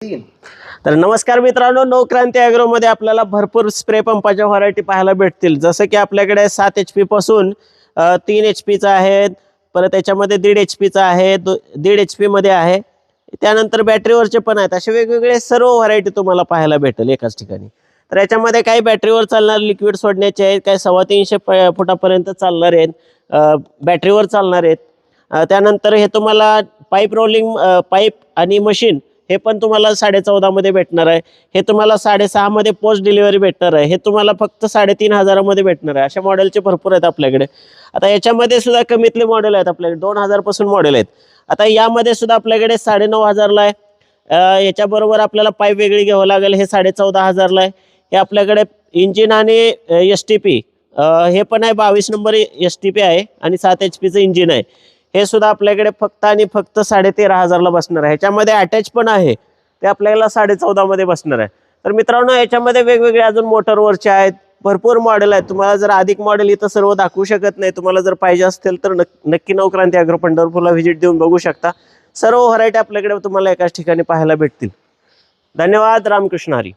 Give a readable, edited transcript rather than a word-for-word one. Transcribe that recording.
तर नमस्कार मित्रांनो, नवक्रांती ॲग्रो मध्ये आपल्याला भरपूर स्प्रे पंपाच्या व्हरायटी पाहायला भेटतील। जसं की आपल्याकडे 7 HP पासून 3 HP चा आहे, परत त्याच्यामध्ये 1.5 HP चा आहे, 1.5 HP मध्ये आहे, त्यानंतर बॅटरीवरचे पण आहेत। असे वेगवेगळे सर्व व्हरायटी तुम्हाला पाहायला भेटेल एकाच ठिकाणी। तर याच्यामध्ये काही बॅटरीवर चालणार लिक्विड सोडण्याचे आहेत, काही 350 फुटापर्यंत चालणार आहेत, बॅटरीवर चालणार आहेत। त्यानंतर हे तुम्हाला पाईप रोलिंग पाईप आणि मशीन हे पण तुम्हाला 14.5 मध्ये भेटणार आहे। हे तुम्हाला 6.5 मध्ये पोस्ट डिलिव्हरी भेटणार आहे। हे तुम्हाला फक्त 3.5 मध्ये भेटणार आहे। अशा मॉडेलचे भरपूर आहेत आपल्याकडे। आता याच्यामध्ये सुद्धा कमीतले मॉडेल आहेत आपल्याकडे, 2000 पासून मॉडेल आहेत। आता यामध्ये सुद्धा आपल्याकडे 9.5 ला आहे। याच्याबरोबर आपल्याला पाईप वेगळी घ्यावं लागेल, हे 14.5 ला आहे। हे आपल्याकडे इंजिन आणि STP हे पण आहे, 22 नंबर STP आहे आणि 7 HP चं इंजिन आहे। हे सुद्धा आपल्याकडे फक्त आणि फक्त 13.5 ला बसणार आहे। ह्याच्यामध्ये अटॅच पण आहे, ते आपल्याला 14.5 मध्ये बसणार आहे। तर मित्रांनो, याच्यामध्ये वेगवेगळे अजून मोटरवरचे आहेत, भरपूर मॉडेल आहेत। तुम्हाला जर अधिक मॉडेल इथं सर्व दाखवू शकत नाही, तुम्हाला जर पाहिजे असतील तर नक्की नवक्रांती ॲग्रो पंढरपूरला व्हिजिट देऊन बघू शकता। सर्व व्हरायटी आपल्याकडे तुम्हाला एकाच ठिकाणी पाहायला भेटतील। धन्यवाद। रामकृष्ण हरी।